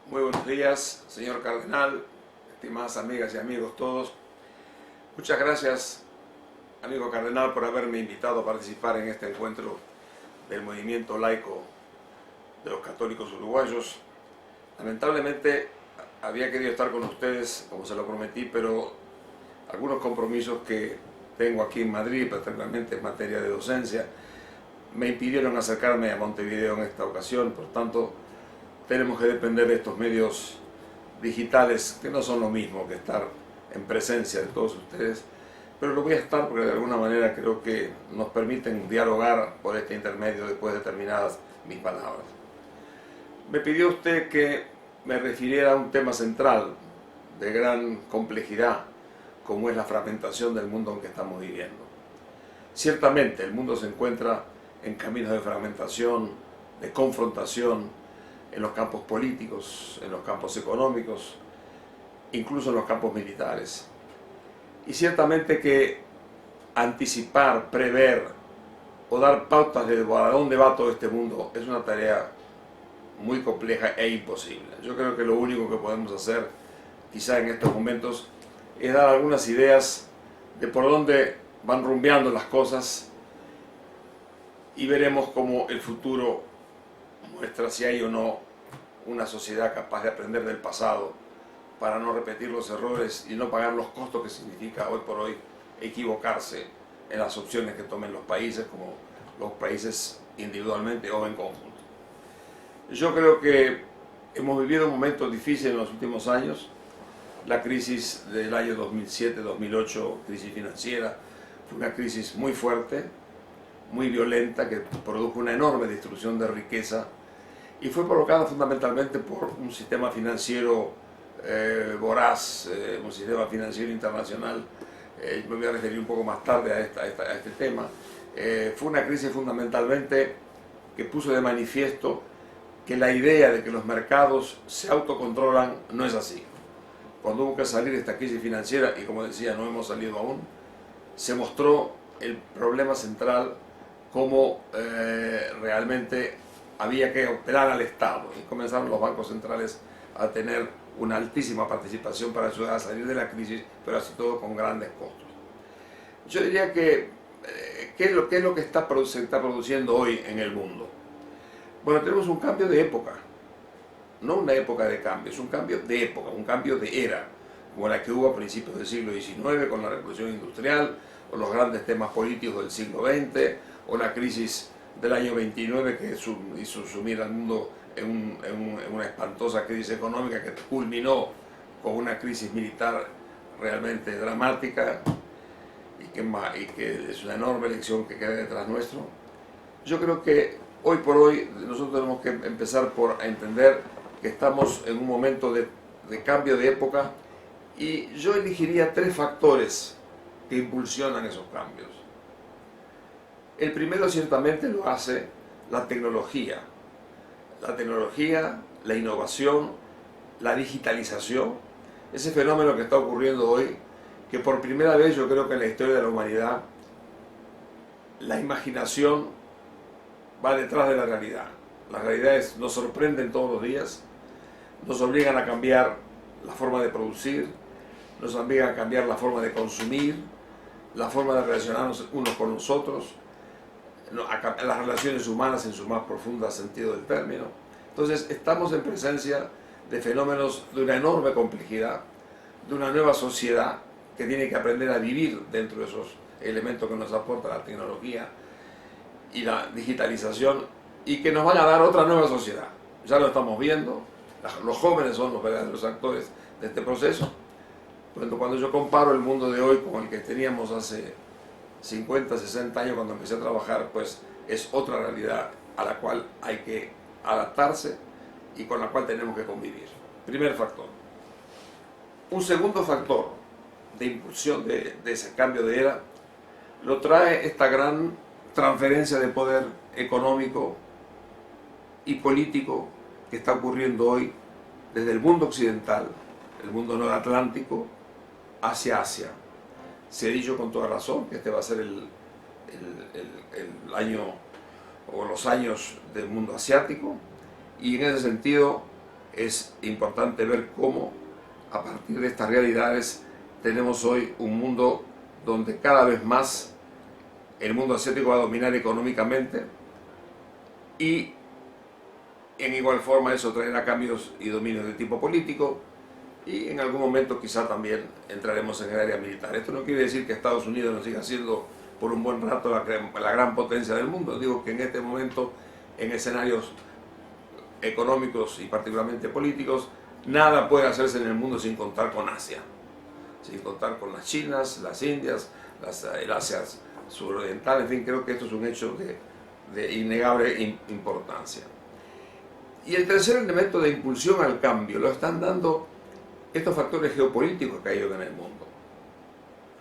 Muy buenos días, señor cardenal, estimadas amigas y amigos todos. Muchas gracias, amigo cardenal, por haberme invitado a participar en este encuentro del movimiento laico de los católicos uruguayos. Lamentablemente había querido estar con ustedes, como se lo prometí, pero algunos compromisos que tengo aquí en Madrid, particularmente en materia de docencia, me impidieron acercarme a Montevideo en esta ocasión. Por tanto, tenemos que depender de estos medios digitales, que no son lo mismo que estar en presencia de todos ustedes, pero lo voy a estar porque de alguna manera creo que nos permiten dialogar por este intermedio después de terminadas mis palabras. Me pidió usted que me refiriera a un tema central de gran complejidad, como es la fragmentación del mundo en que estamos viviendo. Ciertamente el mundo se encuentra en caminos de fragmentación, de confrontación, en los campos políticos, en los campos económicos, incluso en los campos militares. Y ciertamente que anticipar, prever o dar pautas de a dónde va todo este mundo es una tarea muy compleja e imposible. Yo creo que lo único que podemos hacer, quizá en estos momentos, es dar algunas ideas de por dónde van rumbeando las cosas y veremos cómo el futuro muestra si hay o no una sociedad capaz de aprender del pasado para no repetir los errores y no pagar los costos que significa hoy por hoy equivocarse en las opciones que tomen los países, como los países individualmente o en conjunto. Yo creo que hemos vivido momentos difíciles en los últimos años. La crisis del año 2007-2008, crisis financiera, fue una crisis muy fuerte, muy violenta, que produjo una enorme destrucción de riqueza y fue provocada fundamentalmente por un sistema financiero voraz, un sistema financiero internacional. Me voy a referir un poco más tarde a este tema. Fue una crisis fundamentalmente que puso de manifiesto que la idea de que los mercados se autocontrolan no es así. Cuando hubo que salir de esta crisis financiera, y como decía, no hemos salido aún, se mostró el problema central como realmente había que operar al Estado, y comenzaron los bancos centrales a tener una altísima participación para ayudar a salir de la crisis, pero así todo con grandes costos. Yo diría que, ¿qué es lo que se está produciendo hoy en el mundo? Bueno, tenemos un cambio de época, no una época de cambio, es un cambio de época, un cambio de era, como la que hubo a principios del siglo XIX con la revolución industrial, o los grandes temas políticos del siglo XX, o la crisis del año 29 que hizo sumir al mundo en una espantosa crisis económica que culminó con una crisis militar realmente dramática y que es una enorme lección que queda detrás nuestro. Yo creo que hoy por hoy nosotros tenemos que empezar por entender que estamos en un momento de cambio de época, y yo elegiría tres factores que impulsionan esos cambios. El primero ciertamente lo hace la tecnología, la innovación, la digitalización, ese fenómeno que está ocurriendo hoy, que por primera vez yo creo que en la historia de la humanidad la imaginación va detrás de la realidad. Las realidades nos sorprenden todos los días, nos obligan a cambiar la forma de producir, nos obligan a cambiar la forma de consumir, la forma de relacionarnos unos con los otros, las relaciones humanas en su más profundo sentido del término. Entonces estamos en presencia de fenómenos de una enorme complejidad, de una nueva sociedad que tiene que aprender a vivir dentro de esos elementos que nos aporta la tecnología y la digitalización, y que nos van a dar otra nueva sociedad. Ya lo estamos viendo, los jóvenes son los verdaderos actores de este proceso. Cuando yo comparo el mundo de hoy con el que teníamos hace 50, 60 años cuando empecé a trabajar, pues es otra realidad a la cual hay que adaptarse y con la cual tenemos que convivir. Primer factor. Un segundo factor de impulsión de ese cambio de era lo trae esta gran transferencia de poder económico y político que está ocurriendo hoy desde el mundo occidental, el mundo noratlántico, hacia Asia. Se ha dicho con toda razón que este va a ser el año o los años del mundo asiático, y en ese sentido es importante ver cómo a partir de estas realidades tenemos hoy un mundo donde cada vez más el mundo asiático va a dominar económicamente y en igual forma eso traerá cambios y dominios de tipo político y en algún momento quizá también entraremos en el área militar. Esto no quiere decir que Estados Unidos no siga siendo por un buen rato la gran potencia del mundo. Digo que en este momento, en escenarios económicos y particularmente políticos, nada puede hacerse en el mundo sin contar con Asia, sin contar con las Chinas, las Indias, el Asia suroriental. En fin, creo que esto es un hecho de innegable importancia. Y el tercer elemento de impulsión al cambio lo están dando estos factores geopolíticos que hay hoy en el mundo.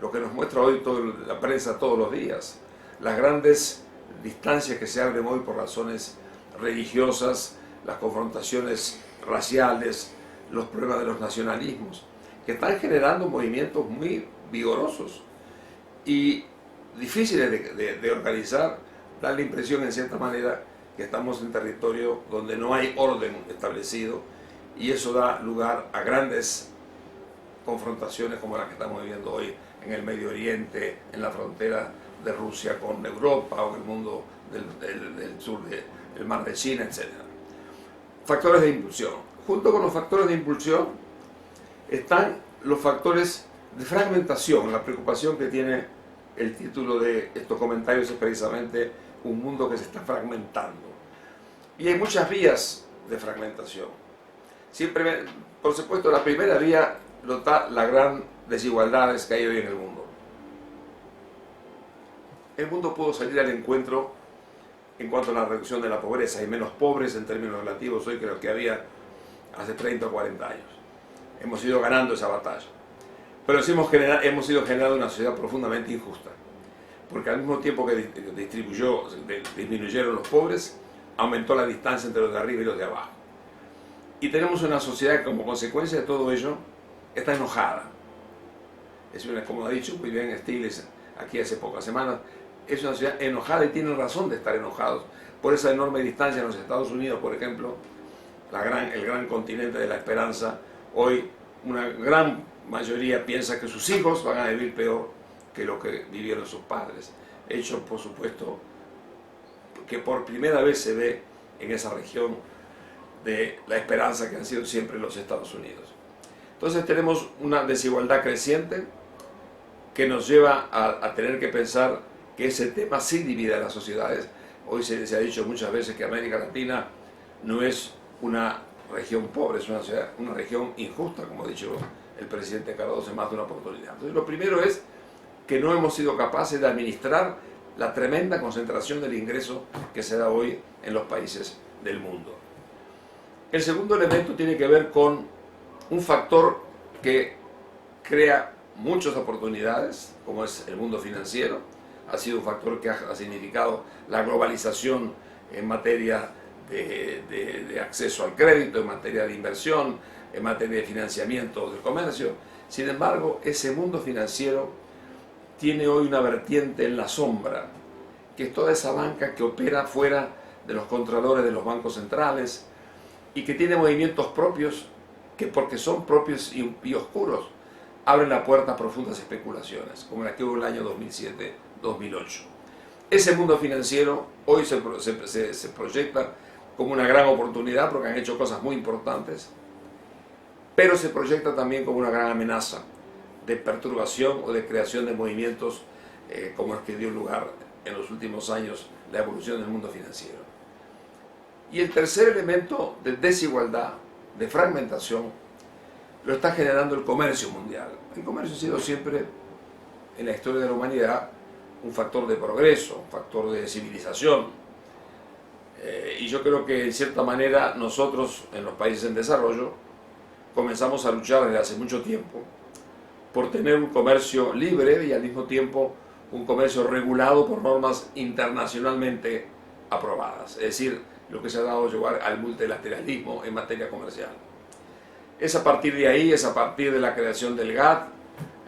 Lo que nos muestra hoy la prensa todos los días, las grandes distancias que se abren hoy por razones religiosas, las confrontaciones raciales, los problemas de los nacionalismos, que están generando movimientos muy vigorosos y difíciles de organizar. Da la impresión, en cierta manera, que estamos en territorio donde no hay orden establecido y eso da lugar a grandes confrontaciones como las que estamos viviendo hoy en el Medio Oriente, en la frontera de Rusia con Europa o en el mundo del sur del Mar de China, etc. Factores de impulsión. Junto con los factores de impulsión están los factores de fragmentación. La preocupación que tiene el título de estos comentarios es precisamente un mundo que se está fragmentando. Y hay muchas vías de fragmentación. Siempre, por supuesto, la primera vía nota las grandes desigualdades que hay hoy en el mundo. El mundo pudo salir al encuentro en cuanto a la reducción de la pobreza. Hay menos pobres en términos relativos hoy que los que había hace 30 o 40 años. Hemos ido ganando esa batalla. Pero sí hemos ido generando una sociedad profundamente injusta. Porque al mismo tiempo que disminuyeron los pobres, aumentó la distancia entre los de arriba y los de abajo. Y tenemos una sociedad que, como consecuencia de todo ello, está enojada. Como ha dicho muy bien Stiglitz aquí hace pocas semanas, es una sociedad enojada y tienen razón de estar enojados por esa enorme distancia en los Estados Unidos, por ejemplo, el gran continente de la esperanza. Hoy una gran mayoría piensa que sus hijos van a vivir peor que lo que vivieron sus padres. Hecho, por supuesto, que por primera vez se ve en esa región de la esperanza que han sido siempre los Estados Unidos. Entonces tenemos una desigualdad creciente que nos lleva a tener que pensar que ese tema sí divide a las sociedades. Hoy se ha dicho muchas veces que América Latina no es una región pobre, es una región injusta, como ha dicho el presidente Cardoso en más de una oportunidad. Entonces lo primero es que no hemos sido capaces de administrar la tremenda concentración del ingreso que se da hoy en los países del mundo. El segundo elemento tiene que ver con un factor que crea muchas oportunidades, como es el mundo financiero. Ha sido un factor que ha significado la globalización en materia de acceso al crédito, en materia de inversión, en materia de financiamiento del comercio. Sin embargo, ese mundo financiero tiene hoy una vertiente en la sombra, que es toda esa banca que opera fuera de los controladores de los bancos centrales y que tiene movimientos propios que, porque son propios y oscuros, abren la puerta a profundas especulaciones, como la que hubo en el año 2007-2008. Ese mundo financiero hoy se proyecta como una gran oportunidad porque han hecho cosas muy importantes, pero se proyecta también como una gran amenaza de perturbación o de creación de movimientos como el que dio lugar en los últimos años la evolución del mundo financiero. Y el tercer elemento de desigualdad, de fragmentación, lo está generando el comercio mundial. El comercio ha sido siempre, en la historia de la humanidad, un factor de progreso, un factor de civilización. Y yo creo que, en cierta manera, nosotros, en los países en desarrollo, comenzamos a luchar desde hace mucho tiempo por tener un comercio libre y, al mismo tiempo, un comercio regulado por normas internacionalmente aprobadas. Es decir, lo que se ha dado lugar al multilateralismo en materia comercial. Es a partir de ahí, es a partir de la creación del GATT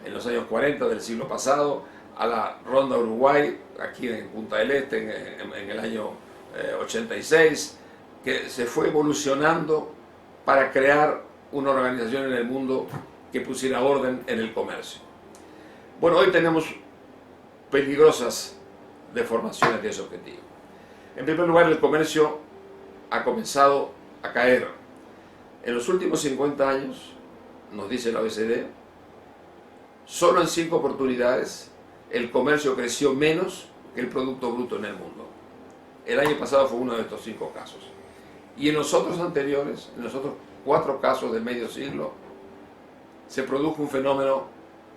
en los años 40 del siglo pasado, a la Ronda Uruguay, aquí en Punta del Este, en el año 86, que se fue evolucionando para crear una organización en el mundo que pusiera orden en el comercio. Bueno, hoy tenemos peligrosas deformaciones de ese objetivo. En primer lugar, el comercio ha comenzado a caer. En los últimos 50 años, nos dice la OECD, solo en 5 oportunidades el comercio creció menos que el Producto Bruto en el mundo. El año pasado fue uno de estos 5 casos. Y en los otros anteriores, en los otros 4 casos del medio siglo, se produjo un fenómeno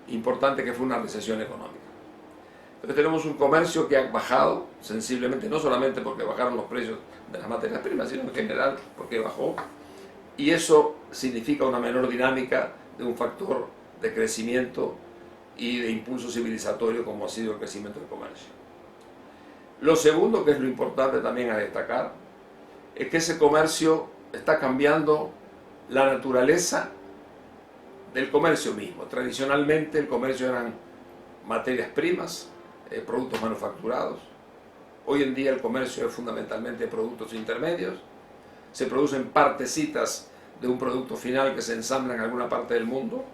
importante que fue una recesión económica. Entonces tenemos un comercio que ha bajado sensiblemente, no solamente porque bajaron los precios de las materias primas, sino en general porque bajó, y eso significa una menor dinámica de un factor de crecimiento y de impulso civilizatorio como ha sido el crecimiento del comercio. Lo segundo, que es lo importante también a destacar, es que ese comercio está cambiando la naturaleza del comercio mismo. Tradicionalmente el comercio eran materias primas, productos manufacturados. Hoy en día el comercio es fundamentalmente productos intermedios. Se producen partecitas de un producto final que se ensambla en alguna parte del mundo.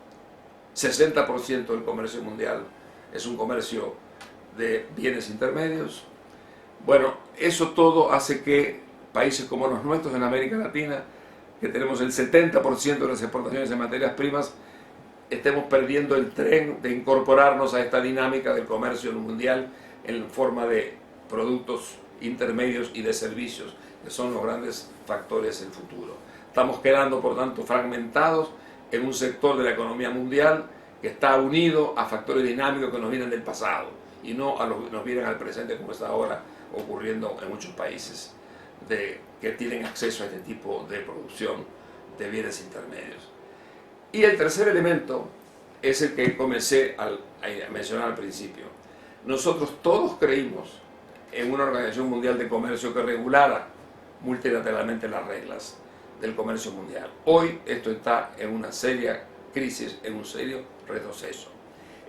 60% del comercio mundial es un comercio de bienes intermedios. Bueno, eso todo hace que países como los nuestros en América Latina, que tenemos el 70% de las exportaciones de materias primas, estemos perdiendo el tren de incorporarnos a esta dinámica del comercio mundial en forma de productos intermedios y de servicios, que son los grandes factores del futuro. Estamos quedando, por tanto, fragmentados en un sector de la economía mundial que está unido a factores dinámicos que nos vienen del pasado y no a los que nos vienen al presente, como está ahora ocurriendo en muchos países que tienen acceso a este tipo de producción de bienes intermedios. Y el tercer elemento es el que comencé a mencionar al principio. Nosotros todos creímos en una Organización Mundial de Comercio que regulara multilateralmente las reglas del comercio mundial. Hoy esto está en una seria crisis, en un serio retroceso.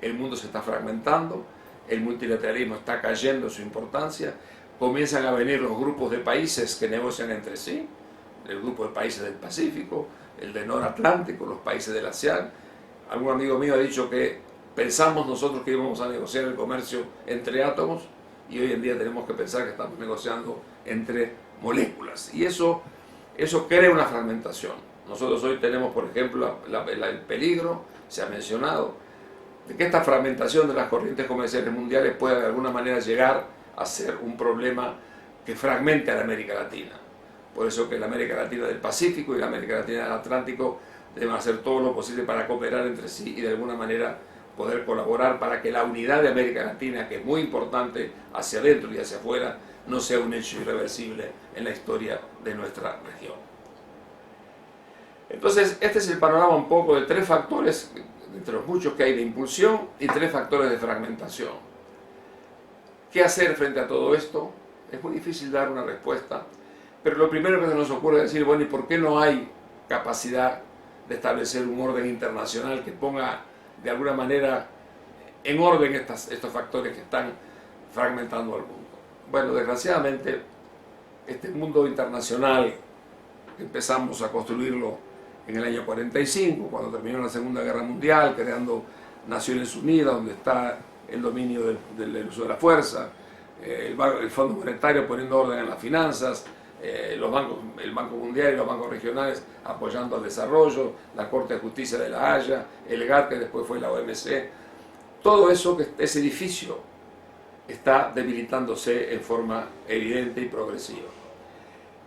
El mundo se está fragmentando, el multilateralismo está cayendo en su importancia, comienzan a venir los grupos de países que negocian entre sí, el grupo de países del Pacífico, el de Noratlántico, los países del ASEAN. Algún amigo mío ha dicho que pensamos nosotros que íbamos a negociar el comercio entre átomos y hoy en día tenemos que pensar que estamos negociando entre moléculas. Y eso crea una fragmentación. Nosotros hoy tenemos, por ejemplo, el peligro, se ha mencionado, de que esta fragmentación de las corrientes comerciales mundiales pueda de alguna manera llegar a ser un problema que fragmente a la América Latina. Por eso que la América Latina del Pacífico y la América Latina del Atlántico deben hacer todo lo posible para cooperar entre sí y de alguna manera poder colaborar para que la unidad de América Latina, que es muy importante hacia adentro y hacia afuera, no sea un hecho irreversible en la historia de nuestra región. Entonces, este es el panorama un poco de 3 factores, entre los muchos que hay de impulsión, y 3 factores de fragmentación. ¿Qué hacer frente a todo esto? Es muy difícil dar una respuesta, pero lo primero que se nos ocurre es decir, bueno, ¿y por qué no hay capacidad de establecer un orden internacional que ponga de alguna manera en orden estos factores que están fragmentando al mundo? Bueno, desgraciadamente, este mundo internacional empezamos a construirlo en el año 45, cuando terminó la Segunda Guerra Mundial, creando Naciones Unidas, donde está el dominio del uso de la fuerza, el Fondo Monetario poniendo orden en las finanzas, el Banco Mundial y los bancos regionales apoyando al desarrollo, la Corte de Justicia de La Haya, el GATT, que después fue la OMC. Todo eso, ese edificio está debilitándose en forma evidente y progresiva.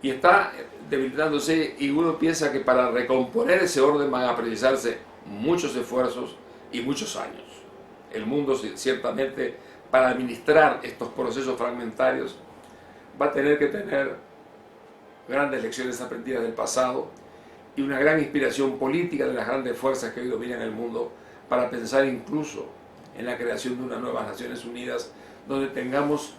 Y está debilitándose y uno piensa que para recomponer ese orden van a precisarse muchos esfuerzos y muchos años. El mundo ciertamente, para administrar estos procesos fragmentarios, va a tener que tener grandes lecciones aprendidas del pasado y una gran inspiración política de las grandes fuerzas que hoy dominan el mundo para pensar incluso en la creación de unas nuevas Naciones Unidas donde tengamos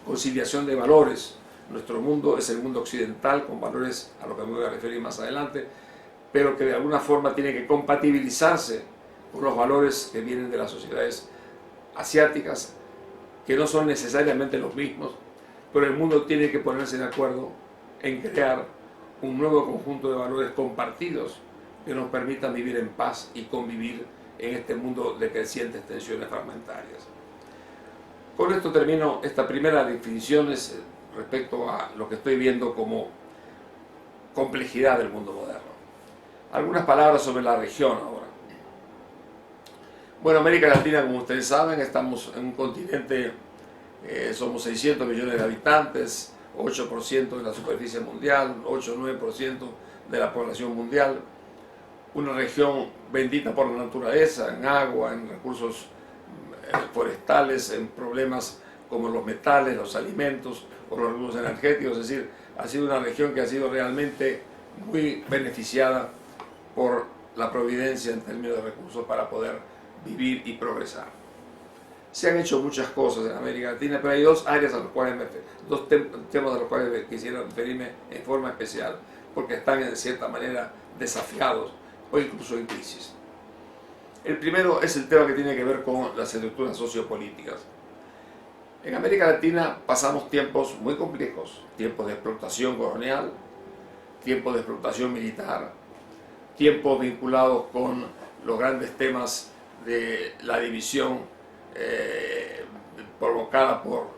conciliación de valores. Nuestro mundo es el mundo occidental con valores a los que me voy a referir más adelante, pero que de alguna forma tiene que compatibilizarse con los valores que vienen de las sociedades asiáticas, que no son necesariamente los mismos, pero el mundo tiene que ponerse de acuerdo en crear un nuevo conjunto de valores compartidos que nos permitan vivir en paz y convivir en este mundo de crecientes tensiones fragmentarias. Con esto termino esta primera definición respecto a lo que estoy viendo como complejidad del mundo moderno. Algunas palabras sobre la región ahora. Bueno, América Latina, como ustedes saben, estamos en un continente, somos 600 millones de habitantes, 8% de la superficie mundial, 8 o 9% de la población mundial, una región bendita por la naturaleza, en agua, en recursos forestales, en problemas como los metales, los alimentos o los recursos energéticos. Es decir, ha sido una región que ha sido realmente muy beneficiada por la providencia en términos de recursos para poder vivir y progresar. Se han hecho muchas cosas en América Latina, pero hay dos áreas a las cuales dos temas a los cuales quisiera referirme en forma especial, porque están en cierta manera desafiados o incluso en crisis. El primero es el tema que tiene que ver con las estructuras sociopolíticas. En América Latina pasamos tiempos muy complejos, tiempos de explotación colonial, tiempos de explotación militar, tiempos vinculados con los grandes temas de la división provocada por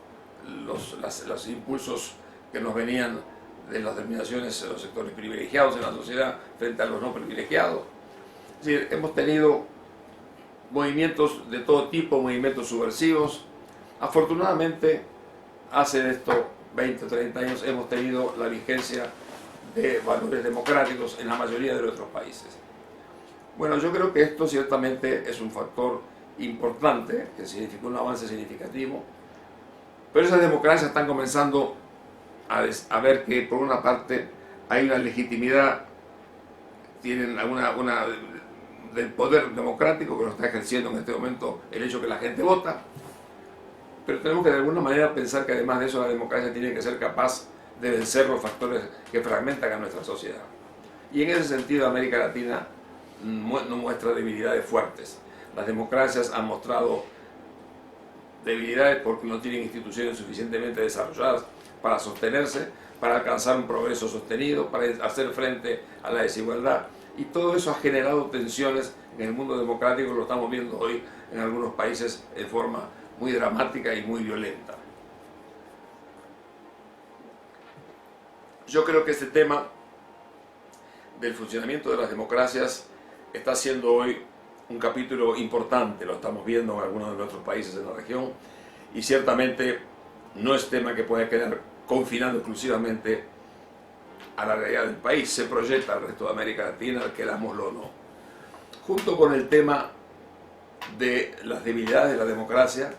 los impulsos que nos venían de las dominaciones de los sectores privilegiados en la sociedad frente a los no privilegiados. Es decir, hemos tenido movimientos de todo tipo, movimientos subversivos. Afortunadamente, hace de estos 20 o 30 años hemos tenido la vigencia de valores democráticos en la mayoría de nuestros países. Bueno, yo creo que esto ciertamente es un factor importante, que significa un avance significativo, pero esas democracias están comenzando a ver que por una parte hay una legitimidad, tienen una del poder democrático que lo está ejerciendo en este momento el hecho que la gente vota, pero tenemos que de alguna manera pensar que además de eso la democracia tiene que ser capaz de vencer los factores que fragmentan a nuestra sociedad. Y en ese sentido América Latina no muestra debilidades fuertes. Las democracias han mostrado debilidades porque no tienen instituciones suficientemente desarrolladas para sostenerse, para alcanzar un progreso sostenido, para hacer frente a la desigualdad. Y todo eso ha generado tensiones en el mundo democrático, lo estamos viendo hoy en algunos países de forma muy dramática y muy violenta. Yo creo que este tema del funcionamiento de las democracias está siendo hoy un capítulo importante, lo estamos viendo en algunos de nuestros países en la región, y ciertamente no es tema que pueda quedar confinado exclusivamente a la realidad del país, se proyecta al resto de América Latina, querámoslo o no. Junto con el tema de las debilidades de la democracia,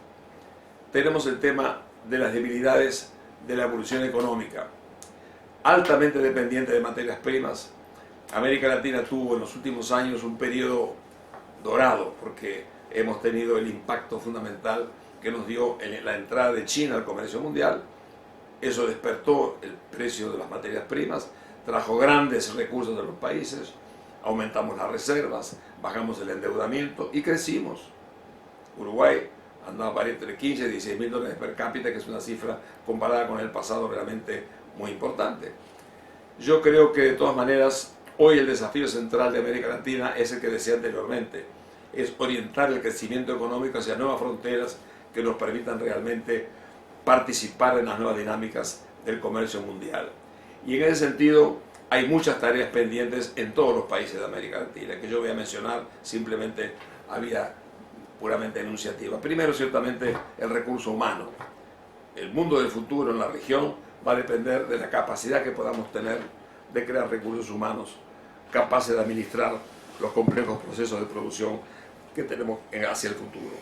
tenemos el tema de las debilidades de la evolución económica. Altamente dependiente de materias primas, América Latina tuvo en los últimos años un periodo dorado, porque hemos tenido el impacto fundamental que nos dio la entrada de China al comercio mundial. Eso despertó el precio de las materias primas, trajo grandes recursos de los países, aumentamos las reservas, bajamos el endeudamiento y crecimos. Uruguay andaba entre 15 y 16 mil dólares per cápita, que es una cifra comparada con el pasado realmente muy importante. Yo creo que de todas maneras hoy el desafío central de América Latina es el que decía anteriormente, es orientar el crecimiento económico hacia nuevas fronteras que nos permitan realmente participar en las nuevas dinámicas del comercio mundial. Y en ese sentido hay muchas tareas pendientes en todos los países de América Latina, que yo voy a mencionar simplemente a vía puramente enunciativa. Primero, ciertamente, el recurso humano. El mundo del futuro en la región va a depender de la capacidad que podamos tener de crear recursos humanos capaces de administrar los complejos procesos de producción que tenemos hacia el futuro.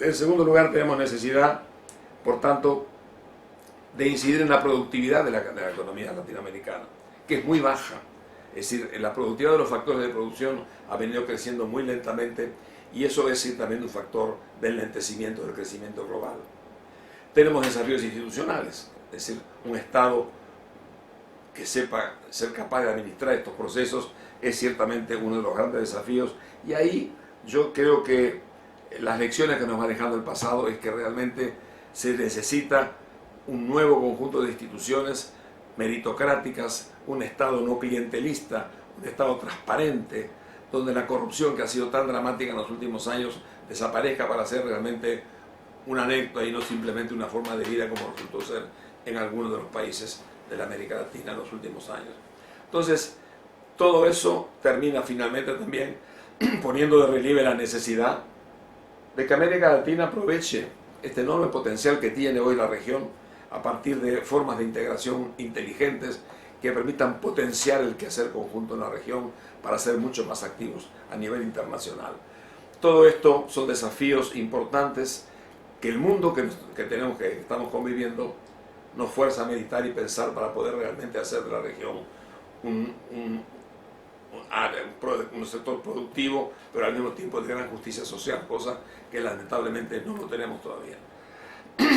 En segundo lugar, tenemos necesidad, por tanto, de incidir en la productividad de la economía latinoamericana, que es muy baja. Es decir, la productividad de los factores de producción ha venido creciendo muy lentamente y eso es también un factor del lentecimiento del crecimiento global. Tenemos desafíos institucionales, es decir, un Estado que sepa ser capaz de administrar estos procesos es ciertamente uno de los grandes desafíos, y ahí yo creo que las lecciones que nos va dejando el pasado es que realmente se necesita un nuevo conjunto de instituciones meritocráticas, un Estado no clientelista, un Estado transparente, donde la corrupción que ha sido tan dramática en los últimos años desaparezca para ser realmente una anécdota y no simplemente una forma de vida como resultó ser en algunos de los países de la América Latina en los últimos años. Entonces, todo eso termina finalmente también poniendo de relieve la necesidad de que América Latina aproveche este enorme potencial que tiene hoy la región a partir de formas de integración inteligentes que permitan potenciar el quehacer conjunto en la región para ser mucho más activos a nivel internacional. Todo esto son desafíos importantes que el mundo que estamos conviviendo nos fuerza a meditar y pensar para poder realmente hacer de la región un sector productivo, pero al mismo tiempo de gran justicia social, cosa que lamentablemente no lo tenemos todavía.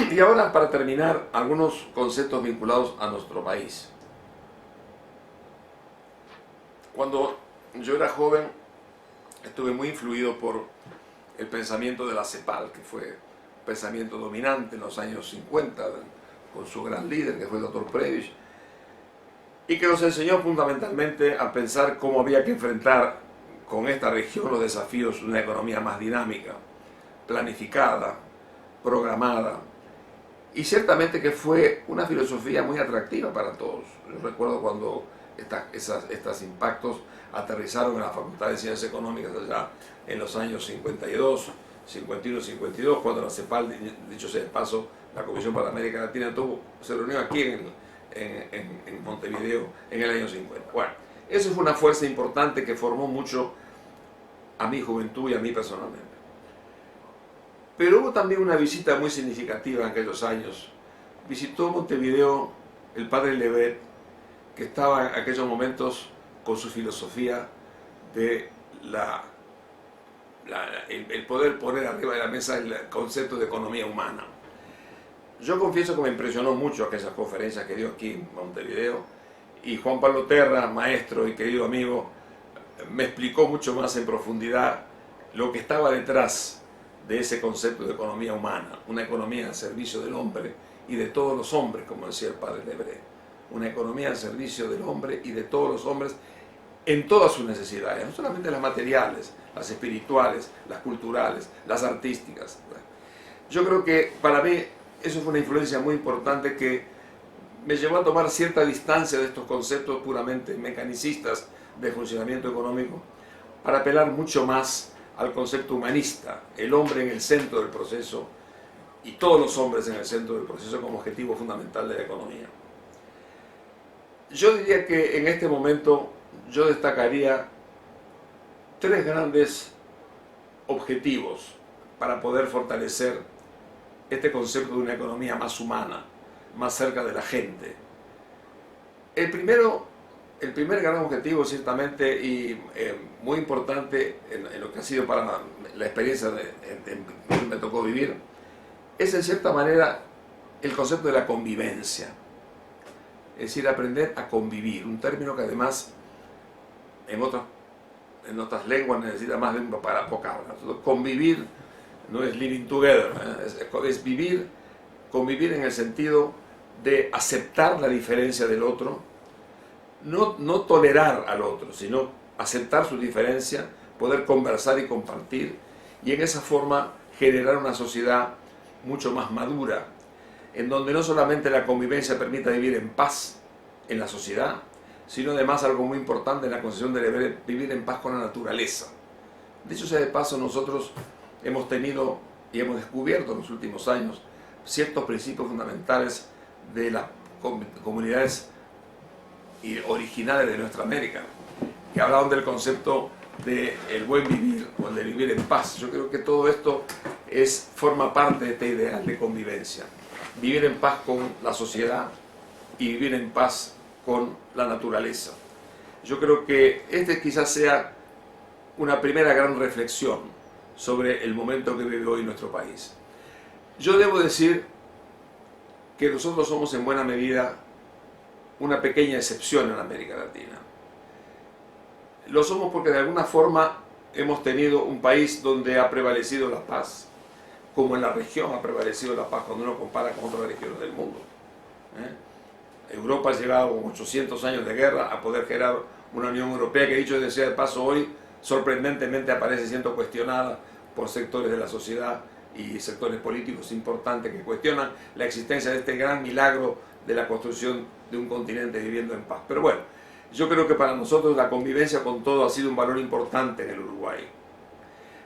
Y ahora, para terminar, algunos conceptos vinculados a nuestro país. Cuando yo era joven, estuve muy influido por el pensamiento de la CEPAL, que fue un pensamiento dominante en los años 50, con su gran líder, que fue el Dr. Prebisch, y que nos enseñó fundamentalmente a pensar cómo había que enfrentar con esta región los desafíos de una economía más dinámica, planificada, programada, y ciertamente que fue una filosofía muy atractiva para todos. Yo recuerdo cuando estos impactos aterrizaron en la Facultad de Ciencias Económicas allá en los años 52, 51, 52, cuando la CEPAL, dicho sea de paso, la Comisión para América Latina se reunió aquí en Montevideo en el año 50. Bueno, eso fue una fuerza importante que formó mucho a mi juventud y a mí personalmente. Pero hubo también una visita muy significativa en aquellos años. Visitó Montevideo el padre Levet, que estaba en aquellos momentos con su filosofía de el poder poner arriba de la mesa el concepto de economía humana. Yo confieso que me impresionó mucho aquellas conferencias que dio aquí en Montevideo, y Juan Pablo Terra, maestro y querido amigo, me explicó mucho más en profundidad lo que estaba detrás de ese concepto de economía humana, una economía al servicio del hombre y de todos los hombres, como decía el padre Lebré, una economía al servicio del hombre y de todos los hombres en todas sus necesidades, no solamente las materiales, las espirituales, las culturales, las artísticas. Yo creo que para mí eso fue una influencia muy importante que me llevó a tomar cierta distancia de estos conceptos puramente mecanicistas de funcionamiento económico para apelar mucho más al concepto humanista, el hombre en el centro del proceso y todos los hombres en el centro del proceso como objetivo fundamental de la economía. Yo diría que en este momento yo destacaría tres grandes objetivos para poder fortalecer este concepto de una economía más humana, más cerca de la gente. El primer gran objetivo, ciertamente, y muy importante en lo que ha sido para la experiencia que me tocó vivir, es en cierta manera el concepto de la convivencia. Es decir, aprender a convivir, un término que además en otras lenguas necesita más de un vocablo. Convivir no es living together, es convivir en el sentido de aceptar la diferencia del otro, no tolerar al otro, sino aceptar su diferencia, poder conversar y compartir, y en esa forma generar una sociedad mucho más madura, en donde no solamente la convivencia permita vivir en paz en la sociedad, sino además algo muy importante en la concepción de vivir en paz con la naturaleza. Dicho sea de paso, nosotros hemos tenido y hemos descubierto en los últimos años ciertos principios fundamentales de las comunidades originales de nuestra América, que hablaban del concepto del buen vivir o el de vivir en paz. Yo creo que todo esto forma parte de este ideal de convivencia. Vivir en paz con la sociedad y vivir en paz con la naturaleza. Yo creo que este quizás sea una primera gran reflexión sobre el momento que vive hoy nuestro país. Yo debo decir que nosotros somos en buena medida una pequeña excepción en América Latina. Lo somos porque de alguna forma hemos tenido un país donde ha prevalecido la paz, como en la región ha prevalecido la paz cuando uno compara con otras regiones del mundo. Europa ha llegado con 800 años de guerra a poder generar una Unión Europea que, dicho sea de paso, hoy sorprendentemente aparece siendo cuestionada por sectores de la sociedad y sectores políticos importantes que cuestionan la existencia de este gran milagro de la construcción de un continente viviendo en paz. Pero bueno, yo creo que para nosotros la convivencia con todo ha sido un valor importante en el Uruguay.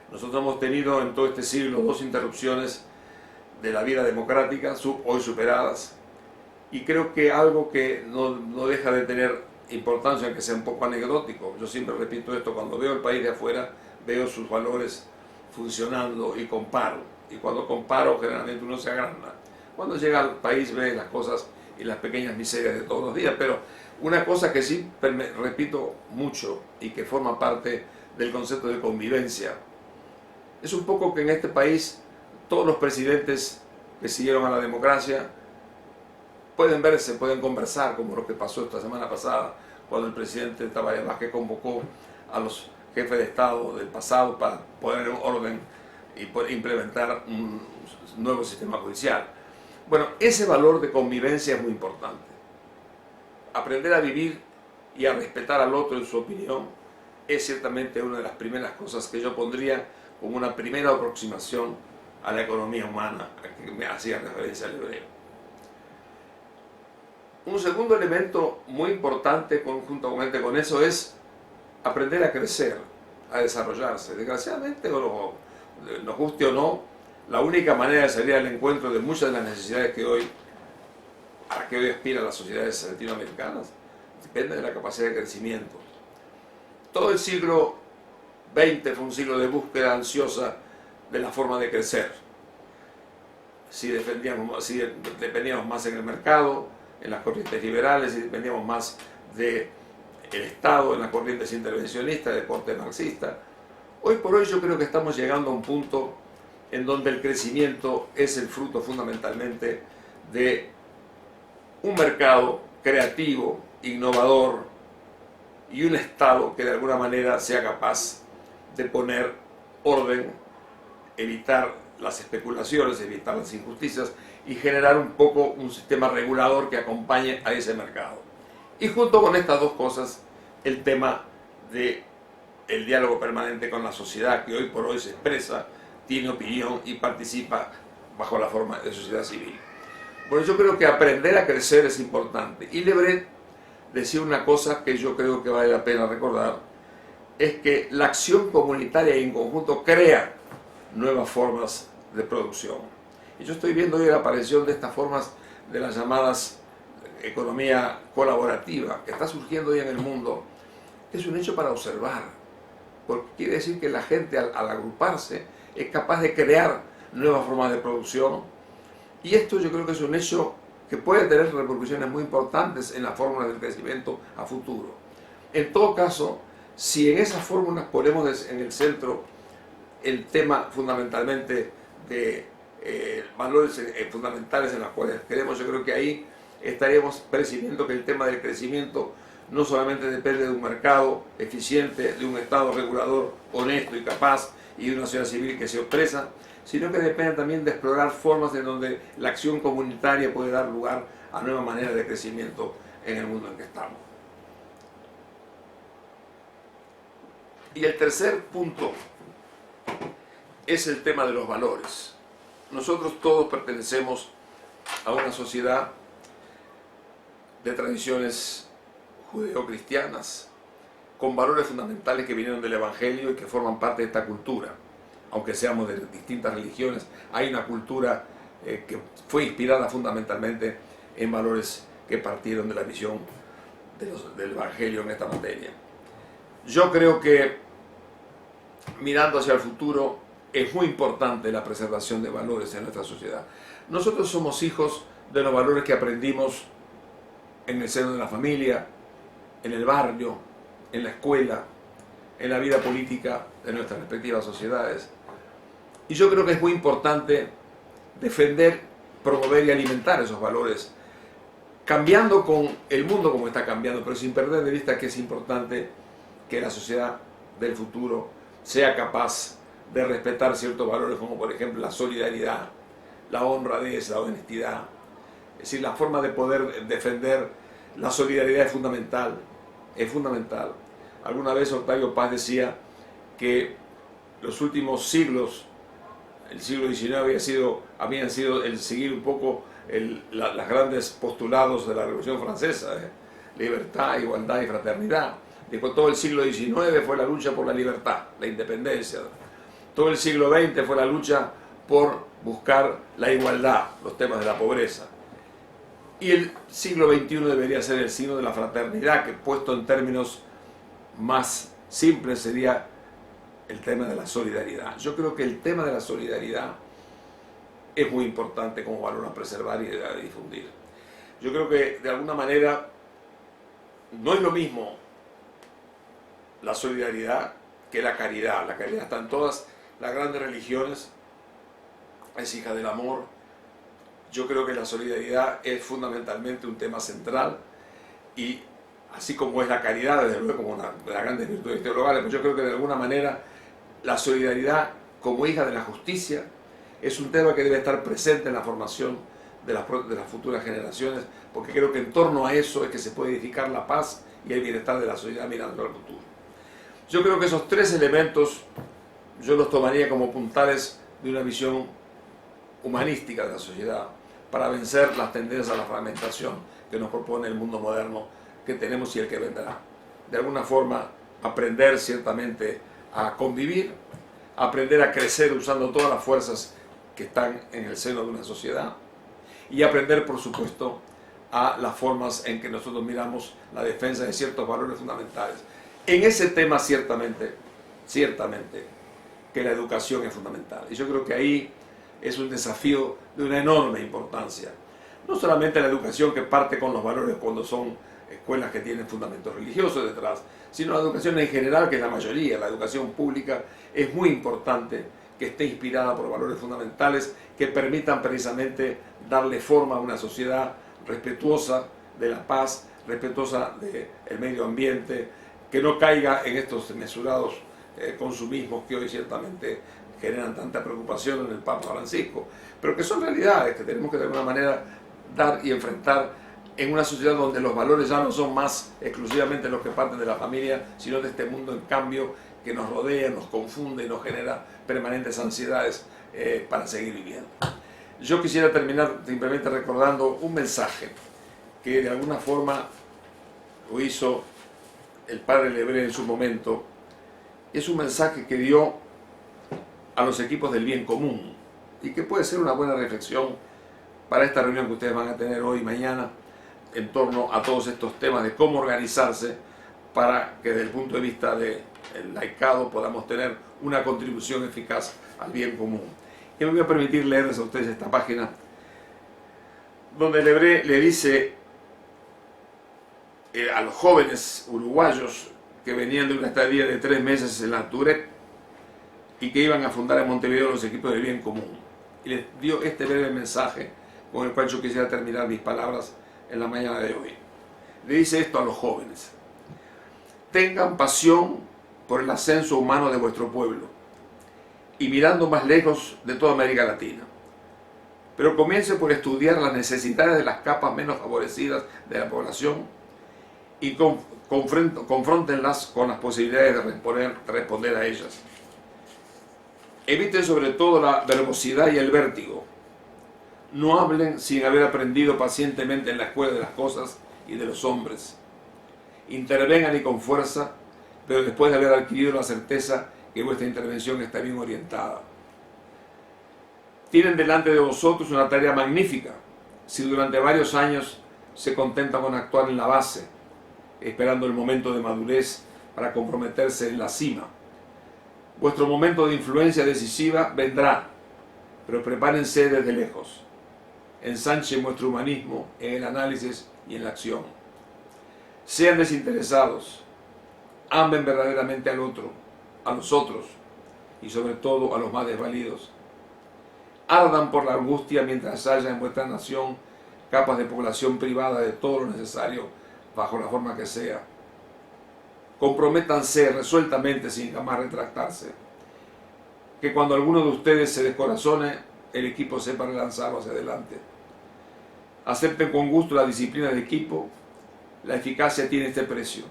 Nosotros hemos tenido en todo este siglo 2 interrupciones de la vida democrática, hoy superadas, y creo que algo que no deja de tener importancia, aunque sea un poco anecdótico. Yo siempre repito esto: cuando veo el país de afuera, veo sus valores funcionando y comparo. Y cuando comparo, generalmente uno se agranda. Cuando llega al país, ve las cosas y las pequeñas miserias de todos los días. Pero una cosa que sí repito mucho y que forma parte del concepto de convivencia, es un poco que en este país todos los presidentes que siguieron a la democracia pueden verse, pueden conversar, como lo que pasó esta semana pasada, cuando el presidente Tabaré Vázquez convocó a los jefes de Estado del pasado para poner en orden y poder implementar un nuevo sistema judicial. Bueno, ese valor de convivencia es muy importante. Aprender a vivir y a respetar al otro en su opinión es ciertamente una de las primeras cosas que yo pondría como una primera aproximación a la economía humana, a que me hacía referencia al hebreo. Un segundo elemento muy importante conjuntamente con eso es aprender a crecer, a desarrollarse. Desgraciadamente, nos guste o no, la única manera de salir al encuentro de muchas de las necesidades a las que hoy aspiran las sociedades latinoamericanas depende de la capacidad de crecimiento. Todo el siglo XX fue un siglo de búsqueda ansiosa de la forma de crecer. Si dependíamos más en el mercado, en las corrientes liberales, y dependíamos más del Estado, en las corrientes intervencionistas, de corte marxista. Hoy por hoy yo creo que estamos llegando a un punto en donde el crecimiento es el fruto fundamentalmente de un mercado creativo, innovador, y un Estado que de alguna manera sea capaz de poner orden, evitar las especulaciones, evitar las injusticias y generar un poco un sistema regulador que acompañe a ese mercado. Y junto con estas dos cosas, el tema del diálogo permanente con la sociedad, que hoy por hoy se expresa, tiene opinión y participa bajo la forma de sociedad civil. Bueno, yo creo que aprender a crecer es importante. Y Lebret decía una cosa que yo creo que vale la pena recordar, es que la acción comunitaria y en conjunto crea nuevas formas de producción. Y yo estoy viendo hoy la aparición de estas formas de las llamadas economía colaborativa, que está surgiendo hoy en el mundo, que es un hecho para observar, porque quiere decir que la gente al agruparse es capaz de crear nuevas formas de producción, y esto yo creo que es un hecho que puede tener repercusiones muy importantes en la fórmula del crecimiento a futuro. En todo caso, si en esas fórmulas ponemos en el centro el tema fundamentalmente de valores fundamentales en los cuales creemos, yo creo que ahí estaremos percibiendo que el tema del crecimiento no solamente depende de un mercado eficiente, de un Estado regulador honesto y capaz y de una sociedad civil que se expresa, sino que depende también de explorar formas en donde la acción comunitaria puede dar lugar a nuevas maneras de crecimiento en el mundo en que estamos. Y el tercer punto es el tema de los valores. Nosotros todos pertenecemos a una sociedad de tradiciones judeocristianas, con valores fundamentales que vinieron del Evangelio y que forman parte de esta cultura. Aunque seamos de distintas religiones, hay una cultura que fue inspirada fundamentalmente en valores que partieron de la visión del Evangelio en esta materia. Yo creo que, mirando hacia el futuro, es muy importante la preservación de valores en nuestra sociedad. Nosotros somos hijos de los valores que aprendimos en el seno de la familia, en el barrio, en la escuela, en la vida política de nuestras respectivas sociedades. Y yo creo que es muy importante defender, promover y alimentar esos valores, cambiando con el mundo como está cambiando, pero sin perder de vista que es importante que la sociedad del futuro sea capaz de respetar ciertos valores como por ejemplo la solidaridad, la honradez, la honestidad, Es decir, la forma de poder defender la solidaridad es fundamental, es fundamental. Alguna vez Octavio Paz decía que los últimos siglos, el siglo XIX habían sido el seguir un poco los grandes postulados de la Revolución Francesa, libertad, igualdad y fraternidad. Después todo el siglo XIX fue la lucha por la libertad, la independencia. Todo el siglo XX fue la lucha por buscar la igualdad, los temas de la pobreza. Y el siglo XXI debería ser el signo de la fraternidad, que puesto en términos más simples sería el tema de la solidaridad. Yo creo que el tema de la solidaridad es muy importante como valor a preservar y a difundir. Yo creo que de alguna manera no es lo mismo la solidaridad que la caridad. La caridad está en todas las grandes religiones, es hija del amor. Yo creo que la solidaridad es fundamentalmente un tema central y así como es la caridad, desde luego como una de las grandes virtudes teologales, pero yo creo que de alguna manera la solidaridad como hija de la justicia es un tema que debe estar presente en la formación de las futuras generaciones, porque creo que en torno a eso es que se puede edificar la paz y el bienestar de la sociedad mirando al futuro. Yo creo que esos tres elementos yo los tomaría como puntales de una visión humanística de la sociedad para vencer las tendencias a la fragmentación que nos propone el mundo moderno que tenemos y el que vendrá. De alguna forma, aprender ciertamente a convivir, aprender a crecer usando todas las fuerzas que están en el seno de una sociedad y aprender, por supuesto, a las formas en que nosotros miramos la defensa de ciertos valores fundamentales. En ese tema, ciertamente, que la educación es fundamental. Y yo creo que ahí es un desafío de una enorme importancia. No solamente la educación que parte con los valores cuando son escuelas que tienen fundamentos religiosos detrás, sino la educación en general, que es la mayoría. La educación pública es muy importante que esté inspirada por valores fundamentales que permitan precisamente darle forma a una sociedad respetuosa de la paz, respetuosa del medio ambiente, que no caiga en estos mesurados consumismos que hoy ciertamente generan tanta preocupación en el Papa Francisco, pero que son realidades que tenemos que de alguna manera dar y enfrentar en una sociedad donde los valores ya no son más exclusivamente los que parten de la familia, sino de este mundo en cambio que nos rodea, nos confunde y nos genera permanentes ansiedades para seguir viviendo. Yo quisiera terminar simplemente recordando un mensaje que de alguna forma lo hizo el padre Lebré en su momento. Es un mensaje que dio a los equipos del bien común y que puede ser una buena reflexión para esta reunión que ustedes van a tener hoy y mañana en torno a todos estos temas de cómo organizarse para que desde el punto de vista del laicado podamos tener una contribución eficaz al bien común. Y me voy a permitir leerles a ustedes esta página donde Lebré le dice a los jóvenes uruguayos que venían de una estadía de 3 meses en la Tourette y que iban a fundar en Montevideo los equipos del bien común. Y les dio este breve mensaje con el cual yo quisiera terminar mis palabras en la mañana de hoy. Le dice esto a los jóvenes: tengan pasión por el ascenso humano de vuestro pueblo y mirando más lejos de toda América Latina. Pero comience por estudiar las necesidades de las capas menos favorecidas de la población y confróntenlas con las posibilidades de responder a ellas. Eviten sobre todo la verbosidad y el vértigo. No hablen sin haber aprendido pacientemente en la escuela de las cosas y de los hombres. Intervengan y con fuerza, pero después de haber adquirido la certeza que vuestra intervención está bien orientada. Tienen delante de vosotros una tarea magnífica si durante varios años se contentan con actuar en la base, esperando el momento de madurez para comprometerse en la cima. Vuestro momento de influencia decisiva vendrá, pero prepárense desde lejos. Ensanchen vuestro humanismo en el análisis y en la acción. Sean desinteresados, amen verdaderamente al otro, a los otros y sobre todo a los más desvalidos. Ardan por la angustia mientras haya en vuestra nación capas de población privada de todo lo necesario bajo la forma que sea. Comprométanse resueltamente sin jamás retractarse. Que cuando alguno de ustedes se descorazone, el equipo sepa relanzarlo hacia adelante. Acepten con gusto la disciplina de equipo. La eficacia tiene este precio.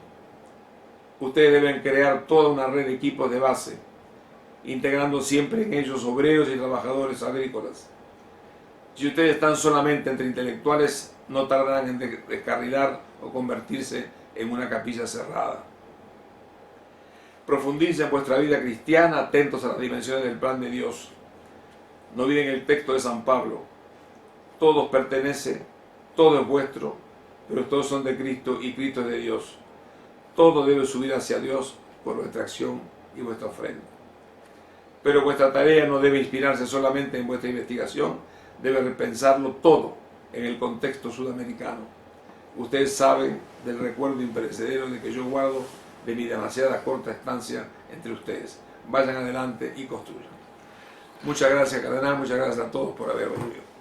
Ustedes deben crear toda una red de equipos de base, integrando siempre en ellos obreros y trabajadores agrícolas. Si ustedes están solamente entre intelectuales, no tardarán en descarrilar o convertirse en una capilla cerrada. Profundicen en vuestra vida cristiana, atentos a las dimensiones del plan de Dios. No olviden el texto de San Pablo. Todos pertenecen, todo es vuestro, pero todos son de Cristo y Cristo es de Dios. Todo debe subir hacia Dios por vuestra acción y vuestra ofrenda. Pero vuestra tarea no debe inspirarse solamente en vuestra investigación, debe repensarlo todo en el contexto sudamericano. Ustedes saben del recuerdo imperecedero de que yo guardo de mi demasiada corta estancia entre ustedes. Vayan adelante y construyan. Muchas gracias, cardenal, muchas gracias a todos por haber venido.